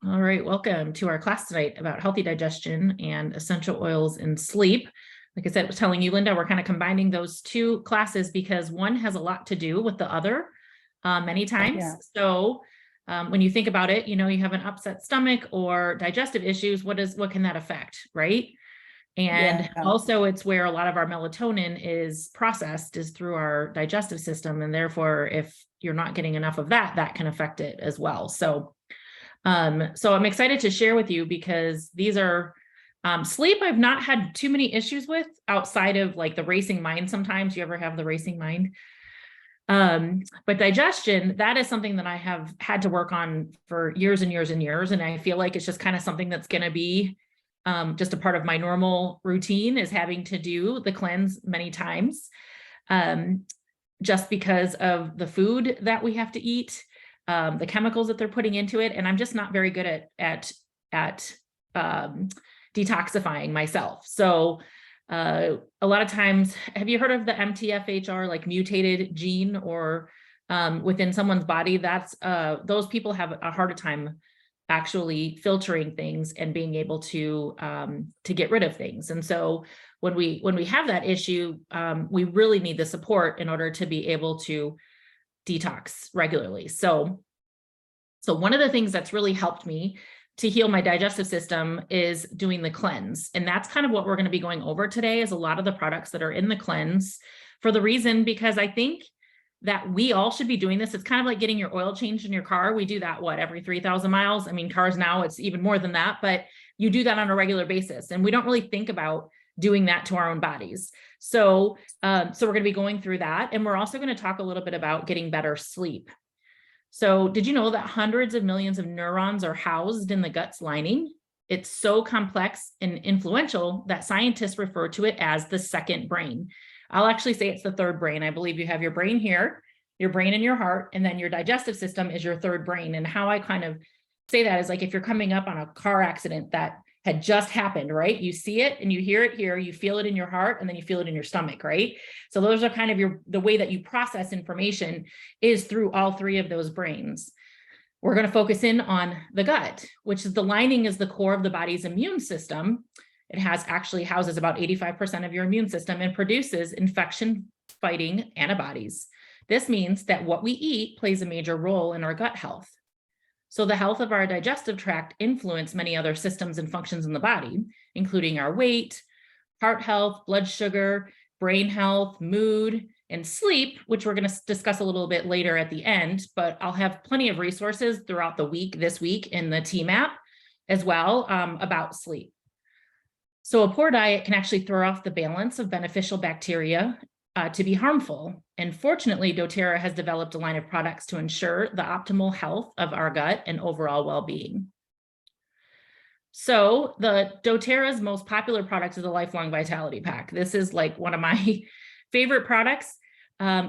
All right, welcome to our class tonight about healthy digestion and essential oils in sleep. Like I said, I was telling you, Linda, we're kind of combining those two classes because one has a lot to do with the other many times. Yeah. So when you think about it, you have an upset stomach or digestive issues, what can that affect, right? And Yeah. also it's where a lot of our melatonin is processed is through our digestive system. And therefore, if you're not getting enough of that, that can affect it as well. So I'm excited to share with you because these are sleep I've not had too many issues with outside of like the racing mind. Sometimes you ever have the racing mind. But digestion, that is something that I have had to work on for years and years and years. And I feel like it's just kind of something that's going to be just a part of my normal routine is having to do the cleanse many times. Just because of the food that we have to eat, the chemicals that they're putting into it. And I'm just not very good at detoxifying myself. So a lot of times, have you heard of the MTHFR, like mutated gene or within someone's body? That's those people have a harder time actually filtering things and being able to get rid of things. And so when we have that issue, we really need the support in order to be able to detox regularly. So one of the things that's really helped me to heal my digestive system is doing the cleanse. And that's kind of what we're going to be going over today is a lot of the products that are in the cleanse for the reason, because I think that we all should be doing this. It's kind of like getting your oil changed in your car. We do that, every 3,000 miles? I mean, cars now, it's even more than that, but you do that on a regular basis. And we don't really think about doing that to our own bodies. So we're going to be going through that. And we're also going to talk a little bit about getting better sleep. So did you know that hundreds of millions of neurons are housed in the gut's lining? It's so complex and influential that scientists refer to it as the second brain. I'll actually say it's the third brain. I believe you have your brain here, your brain in your heart, and then your digestive system is your third brain. And how I kind of say that is like if you're coming up on a car accident that had just happened, right? You see it and you hear it here, you feel it in your heart, and then you feel it in your stomach, right? So those are kind of the way that you process information is through all three of those brains. We're going to focus in on the gut, which is the lining is the core of the body's immune system. It actually houses about 85% of your immune system and produces infection-fighting antibodies. This means that what we eat plays a major role in our gut health. So the health of our digestive tract influences many other systems and functions in the body, including our weight, heart health, blood sugar, brain health, mood, and sleep, which we're going to discuss a little bit later at the end, but I'll have plenty of resources throughout the week, this week in the TMAP as well about sleep. So a poor diet can actually throw off the balance of beneficial bacteria to be harmful. And fortunately, doTERRA has developed a line of products to ensure the optimal health of our gut and overall well-being. So the doTERRA's most popular product is the Lifelong Vitality Pack. This is like one of my favorite products.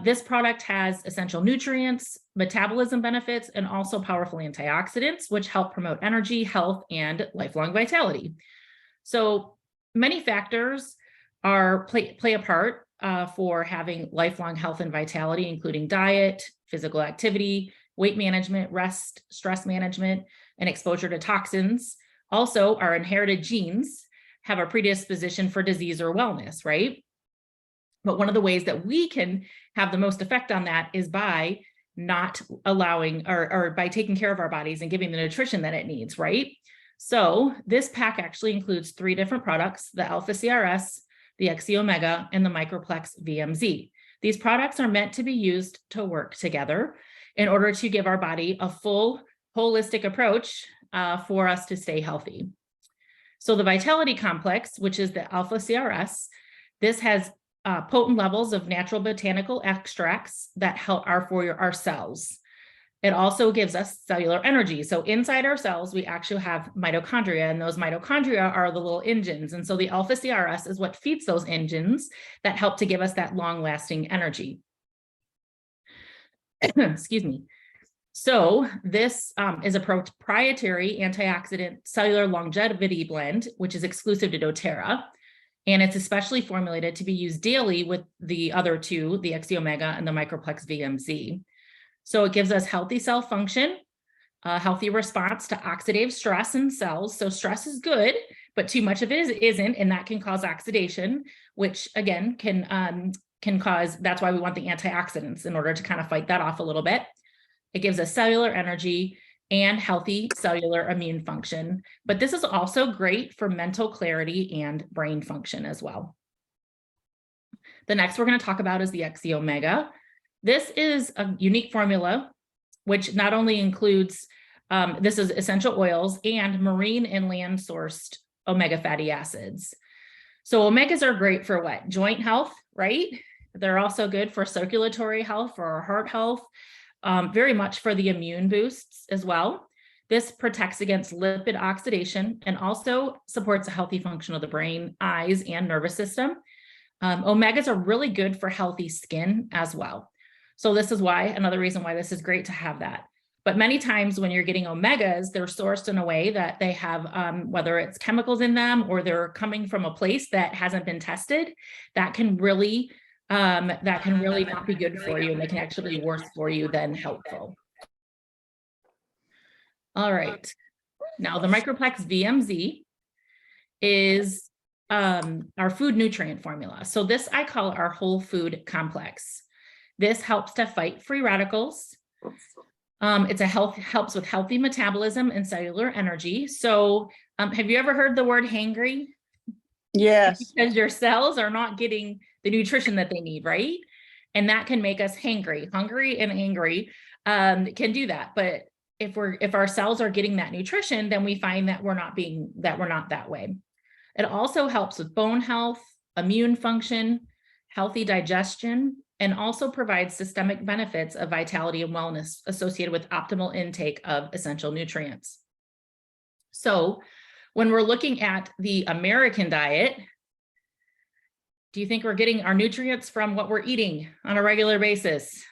This product has essential nutrients, metabolism benefits, and also powerful antioxidants, which help promote energy, health, and lifelong vitality. So many factors play a part for having lifelong health and vitality, including diet, physical activity, weight management, rest, stress management, and exposure to toxins. Also, our inherited genes have a predisposition for disease or wellness, right? But one of the ways that we can have the most effect on that is by not allowing or by taking care of our bodies and giving the nutrition that it needs, right? So this pack actually includes 3 different products, the Alpha CRS, the XE Omega, and the Microplex VMZ. These products are meant to be used to work together in order to give our body a full holistic approach for us to stay healthy. So the Vitality Complex, which is the Alpha CRS, this has potent levels of natural botanical extracts that are for our cells. It also gives us cellular energy. So inside our cells, we actually have mitochondria, and those mitochondria are the little engines. And so the Alpha CRS is what feeds those engines that help to give us that long-lasting energy. Excuse me. So this is a proprietary antioxidant cellular longevity blend, which is exclusive to doTERRA. And it's especially formulated to be used daily with the other 2, the XE Omega and the Microplex VMZ. So it gives us healthy cell function, a healthy response to oxidative stress in cells. So stress is good, but too much of it isn't, and that can cause oxidation, which again can cause, that's why we want the antioxidants in order to kind of fight that off a little bit. It gives us cellular energy and healthy cellular immune function, but this is also great for mental clarity and brain function as well. The next we're going to talk about is the XE Omega. This is a unique formula, which not only includes, this is essential oils and marine and land sourced omega fatty acids. So omegas are great for what? Joint health, right? They're also good for circulatory health, for our heart health, very much for the immune boosts as well. This protects against lipid oxidation and also supports a healthy function of the brain, eyes, and nervous system. Omegas are really good for healthy skin as well. So this is why, another reason why this is great to have that. But many times when you're getting omegas, they're sourced in a way that they have, whether it's chemicals in them or they're coming from a place that hasn't been tested, that can really not be good for you, and they can actually be worse for you than helpful. All right, now the Microplex VMZ is our food nutrient formula. So this I call our whole food complex. This helps to fight free radicals. Helps with healthy metabolism and cellular energy. So have you ever heard the word hangry? Yes. Because your cells are not getting the nutrition that they need, right? And that can make us hangry. Hungry and angry can do that. But if our cells are getting that nutrition, then we find that we're not that way. It also helps with bone health, immune function, healthy digestion, and also provides systemic benefits of vitality and wellness associated with optimal intake of essential nutrients. So when we're looking at the American diet, do you think we're getting our nutrients from what we're eating on a regular basis?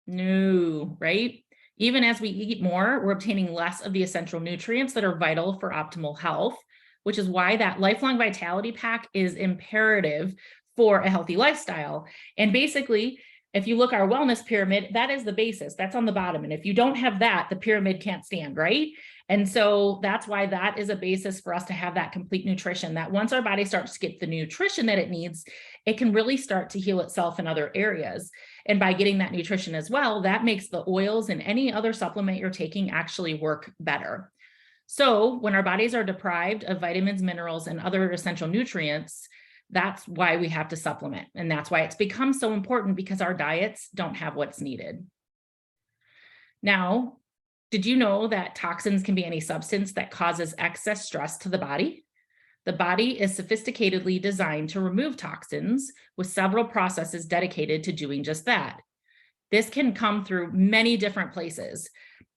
No, right? Even as we eat more, we're obtaining less of the essential nutrients that are vital for optimal health, which is why that lifelong vitality pack is imperative for a healthy lifestyle. And basically, if you look at our wellness pyramid, that is the basis. That's on the bottom. And if you don't have that, the pyramid can't stand, right? And so that's why that is a basis for us to have that complete nutrition, that once our body starts to get the nutrition that it needs, it can really start to heal itself in other areas. And by getting that nutrition as well, that makes the oils and any other supplement you're taking actually work better. So when our bodies are deprived of vitamins, minerals, and other essential nutrients, that's why we have to supplement. And that's why it's become so important, because our diets don't have what's needed. Now, did you know that toxins can be any substance that causes excess stress to the body? The body is sophisticatedly designed to remove toxins, with several processes dedicated to doing just that. This can come through many different places.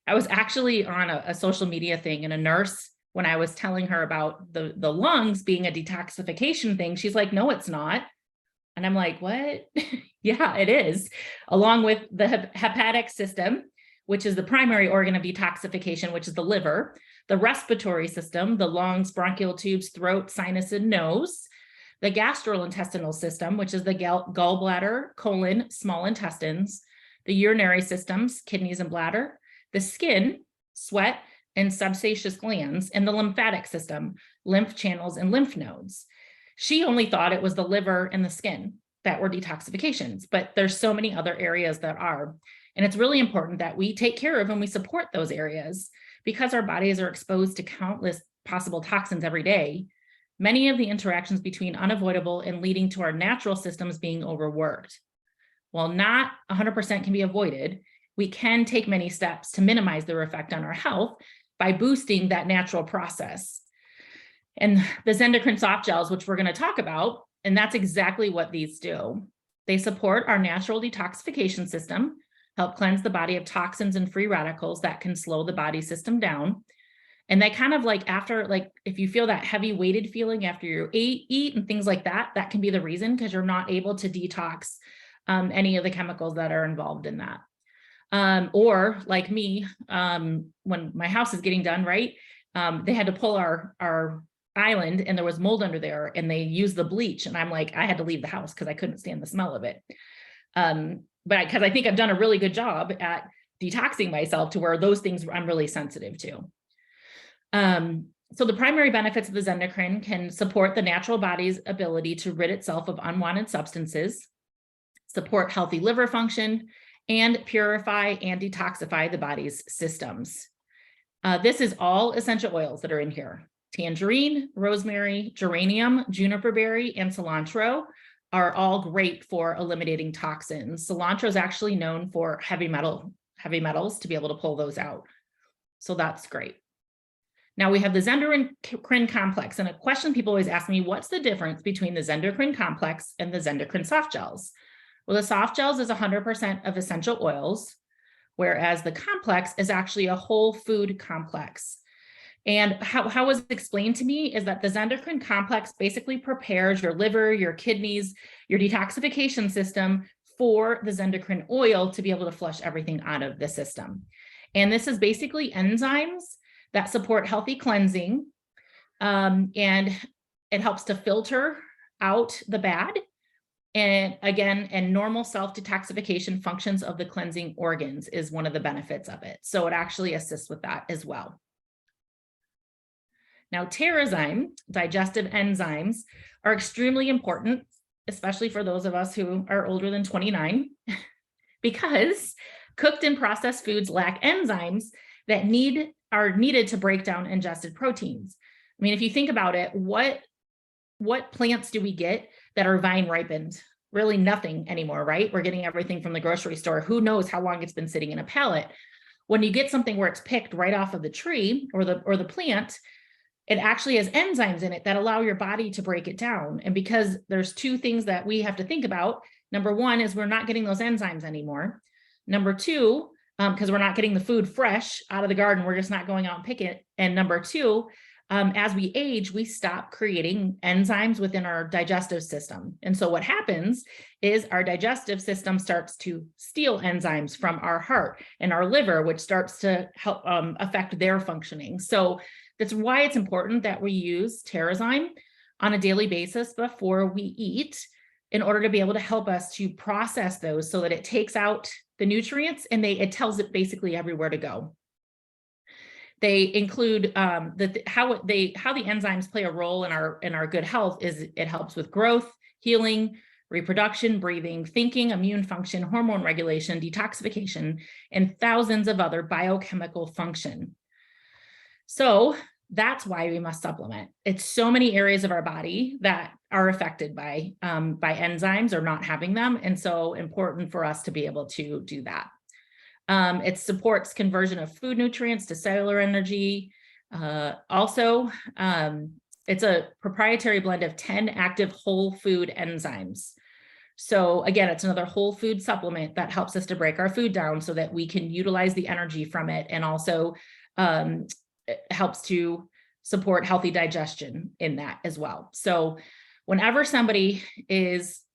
I was actually on a social media thing, and a nurse, when I was telling her about the lungs being a detoxification thing, she's like, no, it's not. And I'm like, what? Yeah, it is. Along with the hepatic system, which is the primary organ of detoxification, which is the liver, the respiratory system, the lungs, bronchial tubes, throat, sinus, and nose, the gastrointestinal system, which is the gallbladder, colon, small intestines, the urinary systems, kidneys and bladder, the skin, sweat, and sebaceous glands, and the lymphatic system, lymph channels and lymph nodes. She only thought it was the liver and the skin that were detoxifications, but there's so many other areas that are. And it's really important that we take care of and we support those areas, because our bodies are exposed to countless possible toxins every day. Many of the interactions between unavoidable and leading to our natural systems being overworked. While not 100% can be avoided, we can take many steps to minimize their effect on our health by boosting that natural process. And the endocrine soft gels, which we're going to talk about, and that's exactly what these do. They support our natural detoxification system, help cleanse the body of toxins and free radicals that can slow the body system down. And they kind of like, after, like, if you feel that heavy weighted feeling after you eat and things like that, that can be the reason, because you're not able to detox any of the chemicals that are involved in that. Or like me, when my house is getting done, right? They had to pull our island, and there was mold under there, and they used the bleach. And I'm like, I had to leave the house because I couldn't stand the smell of it. But because I think I've done a really good job at detoxing myself to where those things I'm really sensitive to. So the primary benefits of the Zendocrine can support the natural body's ability to rid itself of unwanted substances, support healthy liver function, and purify and detoxify the body's systems. This is all essential oils that are in here. Tangerine, rosemary, geranium, juniper berry, and cilantro are all great for eliminating toxins. Cilantro is actually known for heavy metals to be able to pull those out. So that's great. Now we have the Zendocrine complex, and a question people always ask me, what's the difference between the Zendocrine complex and the Zendocrine soft gels? Well, the soft gels is 100% of essential oils, whereas the complex is actually a whole food complex. And how was explained to me is that the Zendocrine complex basically prepares your liver, your kidneys, your detoxification system for the Zendocrine oil to be able to flush everything out of the system. And this is basically enzymes that support healthy cleansing, and it helps to filter out the bad. And again, and normal self-detoxification functions of the cleansing organs is one of the benefits of it. So it actually assists with that as well. Now, Terrazyme, digestive enzymes, are extremely important, especially for those of us who are older than 29, because cooked and processed foods lack enzymes that are needed to break down ingested proteins. I mean, if you think about it, what plants do we get that are vine ripened? Really nothing anymore, right? We're getting everything from the grocery store. Who knows how long it's been sitting in a pallet? When you get something where it's picked right off of the tree or the plant, it actually has enzymes in it that allow your body to break it down. And because there's two things that we have to think about. Number one is we're not getting those enzymes anymore. Number two, because we're not getting the food fresh out of the garden, we're just not going out and pick it. And number two, as we age, we stop creating enzymes within our digestive system. And so what happens is our digestive system starts to steal enzymes from our heart and our liver, which starts to help affect their functioning. So that's why it's important that we use Terrazyme on a daily basis before we eat in order to be able to help us to process those so that it takes out the nutrients and it tells it basically everywhere to go. They include how the enzymes play a role in our good health is it helps with growth, healing, reproduction, breathing, thinking, immune function, hormone regulation, detoxification, and thousands of other biochemical function. So that's why we must supplement. It's so many areas of our body that are affected by enzymes or not having them. And so important for us to be able to do that. It supports conversion of food nutrients to cellular energy. Also, it's a proprietary blend of 10 active whole food enzymes. So again, it's another whole food supplement that helps us to break our food down so that we can utilize the energy from it, and also it helps to support healthy digestion in that as well. So whenever somebody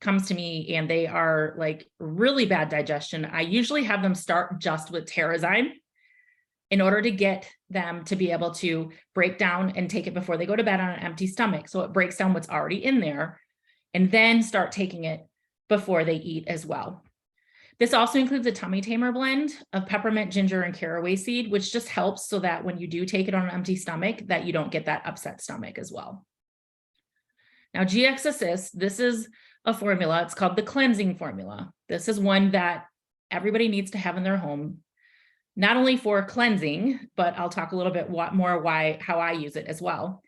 comes to me and they are like really bad digestion, I usually have them start just with Terrazyme in order to get them to be able to break down and take it before they go to bed on an empty stomach. So it breaks down what's already in there, and then start taking it before they eat as well. This also includes a tummy tamer blend of peppermint, ginger, and caraway seed, which just helps so that when you do take it on an empty stomach, that you don't get that upset stomach as well. Now, GX Assist, this is a formula. It's called the cleansing formula. This is one that everybody needs to have in their home, not only for cleansing, but I'll talk a little bit more how I use it as well.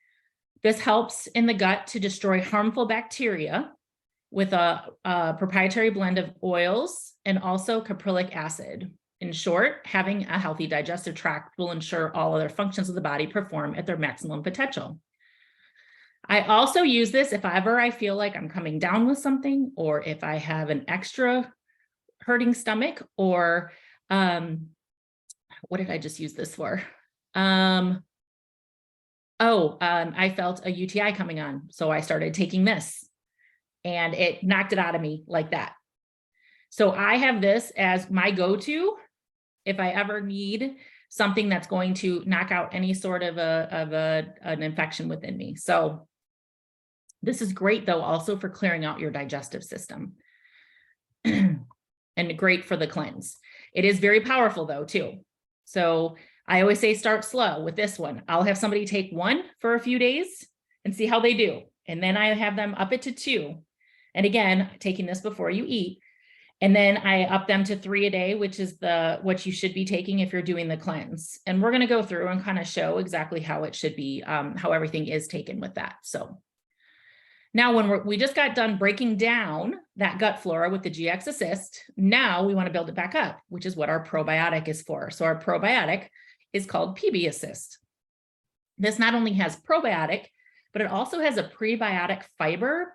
This helps in the gut to destroy harmful bacteria with a proprietary blend of oils and also caprylic acid. In short, having a healthy digestive tract will ensure all other functions of the body perform at their maximum potential. I also use this if ever I feel like I'm coming down with something, or if I have an extra hurting stomach, or what did I just use this for? I felt a UTI coming on, so I started taking this, and it knocked it out of me like that. So I have this as my go-to if I ever need something that's going to knock out any sort of an infection within me. So this is great, though, also for clearing out your digestive system and great for the cleanse. It is very powerful though, too. So I always say start slow with this one. I'll have somebody take one for a few days and see how they do. And then I have them up it to 2. And again, taking this before you eat. And then I up them to 3 a day, which is what you should be taking if you're doing the cleanse. And we're going to go through and kind of show exactly how it should be, how everything is taken with that. So now when we just got done breaking down that gut flora with the GX Assist, now we want to build it back up, which is what our probiotic is for. So our probiotic is called PB Assist. This not only has probiotic, but it also has a prebiotic fiber,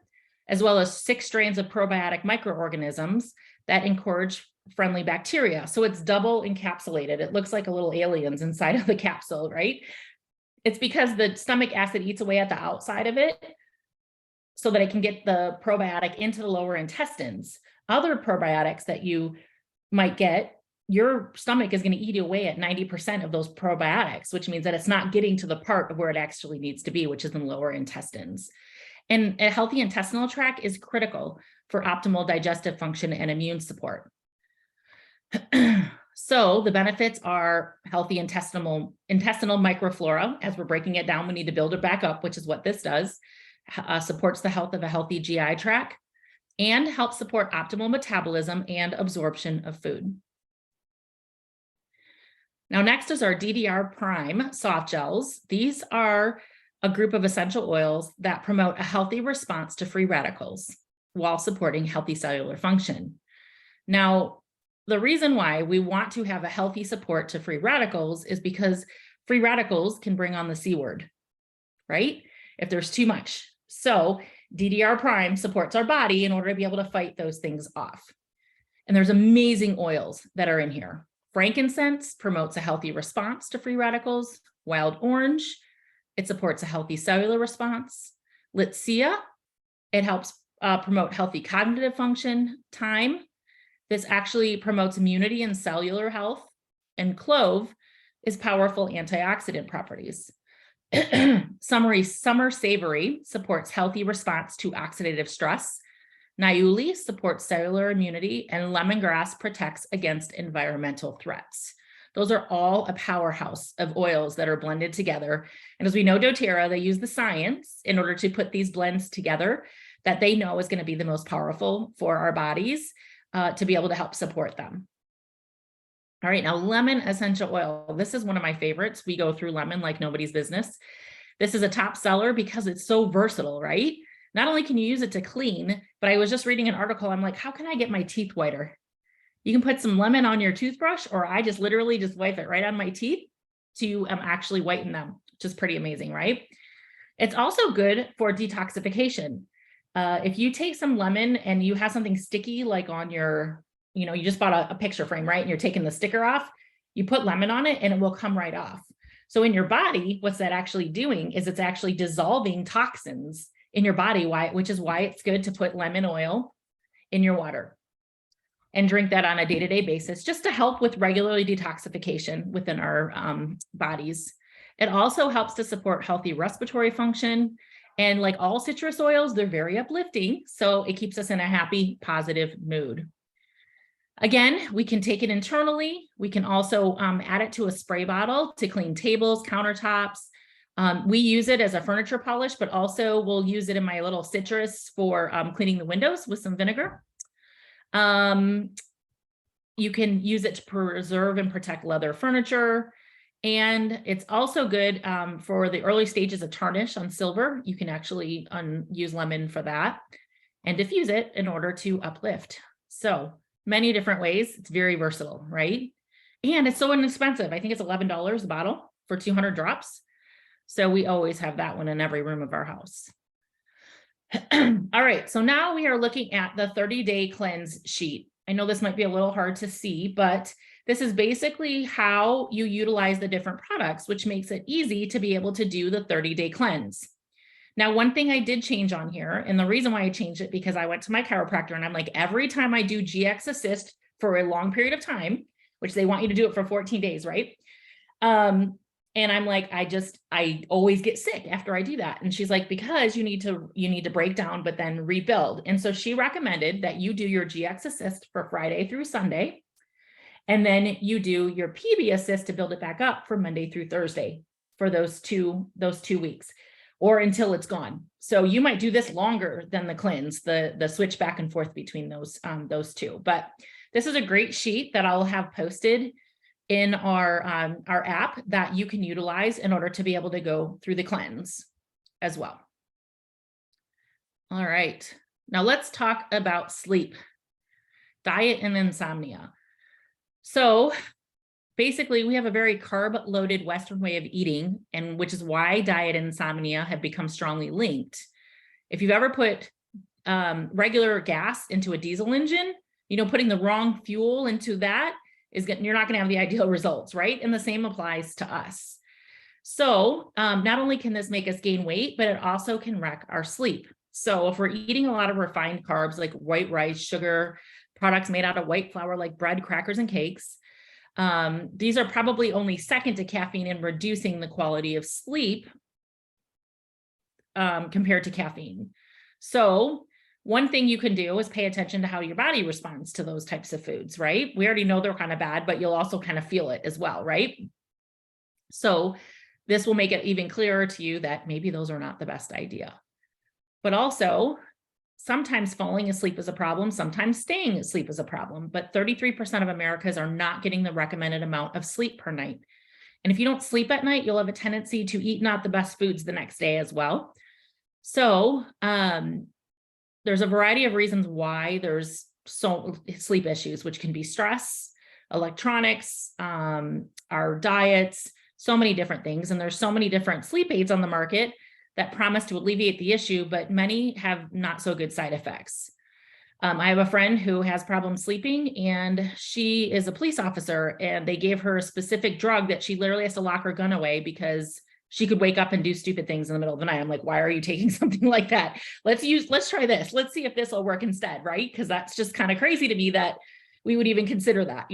as well as 6 strains of probiotic microorganisms that encourage friendly bacteria. So it's double encapsulated. It looks like a little aliens inside of the capsule, right? It's because the stomach acid eats away at the outside of it so that it can get the probiotic into the lower intestines. Other probiotics that you might get, your stomach is going to eat away at 90% of those probiotics, which means that it's not getting to the part of where it actually needs to be, which is in the lower intestines. And a healthy intestinal tract is critical for optimal digestive function and immune support. So the benefits are healthy intestinal microflora. As we're breaking it down, we need to build it back up, which is what this does. Supports the health of a healthy GI tract and helps support optimal metabolism and absorption of food. Now, next is our DDR Prime soft gels. These are a group of essential oils that promote a healthy response to free radicals while supporting healthy cellular function. Now, the reason why we want to have a healthy support to free radicals is because free radicals can bring on the C word, right? If there's too much. So DDR Prime supports our body in order to be able to fight those things off. And there's amazing oils that are in here. Frankincense promotes a healthy response to free radicals. Wild orange, it supports a healthy cellular response. Litsea, it helps promote healthy cognitive function. Thyme, this actually promotes immunity and cellular health. And clove is powerful antioxidant properties. Summer savory supports healthy response to oxidative stress. Niuli supports cellular immunity, and lemongrass protects against environmental threats. Those are all a powerhouse of oils that are blended together. And as we know, doTERRA, they use the science in order to put these blends together that they know is going to be the most powerful for our bodies to be able to help support them. All right, now lemon essential oil. This is one of my favorites. We go through lemon like nobody's business. This is a top seller because it's so versatile, right? Not only can you use it to clean, but I was just reading an article. I'm like, how can I get my teeth whiter? You can put some lemon on your toothbrush, or I just literally just wipe it right on my teeth to actually whiten them, which is pretty amazing, right? It's also good for detoxification. If you take some lemon and you have something sticky, like on your, you just bought a picture frame, right? And you're taking the sticker off, you put lemon on it and it will come right off. So in your body, what's that actually doing is it's actually dissolving toxins in your body, which is why it's good to put lemon oil in your water and drink that on a day-to-day basis, just to help with regular detoxification within our bodies. It also helps to support healthy respiratory function. And like all citrus oils, they're very uplifting. So it keeps us in a happy, positive mood. Again, we can take it internally. We can also add it to a spray bottle to clean tables, countertops. We use it as a furniture polish, but also we'll use it in my little citrus for cleaning the windows with some vinegar. You can use it to preserve and protect leather furniture. And it's also good for the early stages of tarnish on silver. You can actually use lemon for that and diffuse it in order to uplift. So many different ways. It's very versatile, right? And it's so inexpensive. I think it's $11 a bottle for 200 drops. So we always have that one in every room of our house. All right, so now we are looking at the 30-day cleanse sheet. I know this might be a little hard to see, but this is basically how you utilize the different products, which makes it easy to be able to do the 30-day cleanse. Now, one thing I did change on here, and the reason why I changed it, because I went to my chiropractor and I'm like, every time I do GX Assist for a long period of time, which they want you to do it for 14 days, right? And I'm like, I always get sick after I do that. And she's like, because you need to break down, but then rebuild. And so she recommended that you do your GX Assist for Friday through Sunday. And then you do your PB assist to build it back up for Monday through Thursday for those two weeks, or until it's gone. So you might do this longer than the cleanse, the switch back and forth between those two. But this is a great sheet that I'll have posted in our app that you can utilize in order to be able to go through the cleanse as well. All right, now let's talk about sleep, diet, and insomnia. So basically, we have a very carb-loaded Western way of eating, and which is why diet and insomnia have become strongly linked. If you've ever put regular gas into a diesel engine, putting the wrong fuel into that you're not going to have the ideal results, right? And the same applies to us. So not only can this make us gain weight, but it also can wreck our sleep. So if we're eating a lot of refined carbs like white rice, sugar, products made out of white flour like bread, crackers, and cakes, these are probably only second to caffeine in reducing the quality of sleep compared to caffeine. So one thing you can do is pay attention to how your body responds to those types of foods, right? We already know they're kind of bad, but you'll also kind of feel it as well, right? So this will make it even clearer to you that maybe those are not the best idea. But also, sometimes falling asleep is a problem, sometimes staying asleep is a problem, but 33% of Americans are not getting the recommended amount of sleep per night. And if you don't sleep at night, you'll have a tendency to eat not the best foods the next day as well. So there's a variety of reasons why there's sleep issues, which can be stress, electronics, our diets, so many different things. And there's so many different sleep aids on the market that promise to alleviate the issue, but many have not so good side effects. I have a friend who has problems sleeping, and she is a police officer, and they gave her a specific drug that she literally has to lock her gun away because she could wake up and do stupid things in the middle of the night. I'm like, why are you taking something like that? Let's try this. Let's see if this will work instead, right? Because that's just kind of crazy to me that we would even consider that,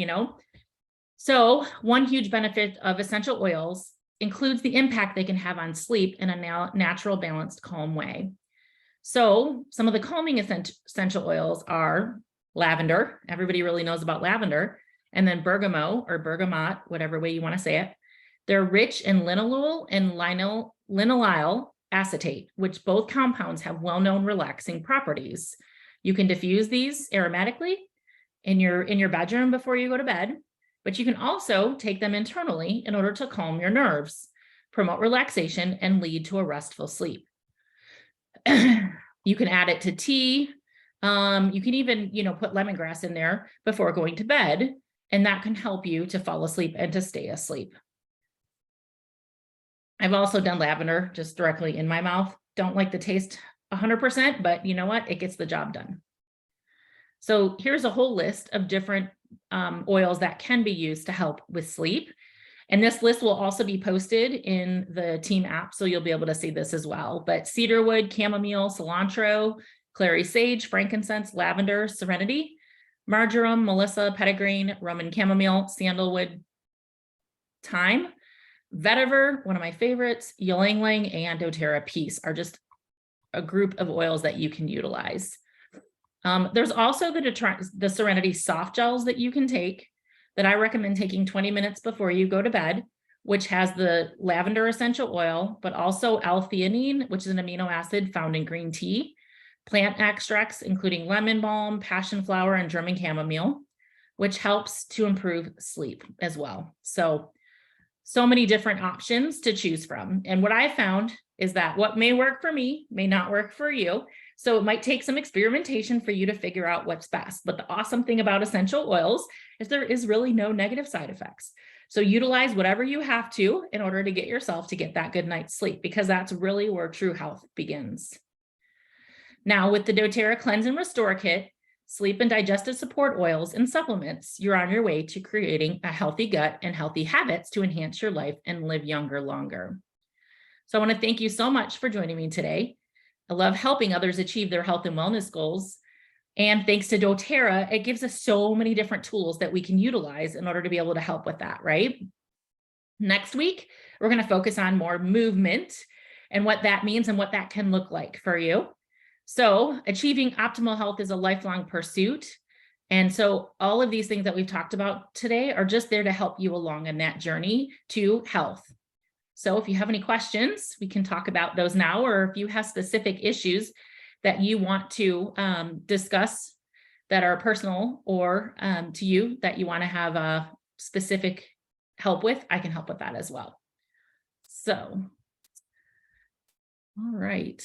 So one huge benefit of essential oils includes the impact they can have on sleep in a natural, balanced, calm way. So some of the calming essential oils are lavender. Everybody really knows about lavender. And then bergamot or bergamot, whatever way you want to say it. They're rich in linalool and linolyl acetate, which both compounds have well-known relaxing properties. You can diffuse these aromatically in your bedroom before you go to bed, but you can also take them internally in order to calm your nerves, promote relaxation, and lead to a restful sleep. You can add it to tea. You can even, put lemongrass in there before going to bed, and that can help you to fall asleep and to stay asleep. I've also done lavender just directly in my mouth. Don't like the taste 100%, but you know what? It gets the job done. So here's a whole list of different oils that can be used to help with sleep. And this list will also be posted in the team app, so you'll be able to see this as well. But cedarwood, chamomile, cilantro, clary sage, frankincense, lavender, serenity, marjoram, melissa, petitgreen, Roman chamomile, sandalwood, thyme, vetiver, one of my favorites, ylang ylang, and doTERRA Peace are just a group of oils that you can utilize. There's also the Serenity soft gels that you can take that I recommend taking 20 minutes before you go to bed, which has the lavender essential oil, but also L-theanine, which is an amino acid found in green tea, plant extracts, including lemon balm, passion flower, and German chamomile, which helps to improve sleep as well. So many different options to choose from. And what I found is that what may work for me may not work for you. So it might take some experimentation for you to figure out what's best. But the awesome thing about essential oils is there is really no negative side effects. So utilize whatever you have to in order to get yourself to get that good night's sleep, because that's really where true health begins. Now with the doTERRA Cleanse and Restore Kit, sleep and digestive support oils and supplements, you're on your way to creating a healthy gut and healthy habits to enhance your life and live younger longer. So I want to thank you so much for joining me today. I love helping others achieve their health and wellness goals. And thanks to doTERRA, it gives us so many different tools that we can utilize in order to be able to help with that, right? Next week, we're going to focus on more movement and what that means and what that can look like for you. So achieving optimal health is a lifelong pursuit. And so all of these things that we've talked about today are just there to help you along in that journey to health. So if you have any questions, we can talk about those now, or if you have specific issues that you want to discuss that are personal or to you that you want to have a specific help with, I can help with that as well. So, all right.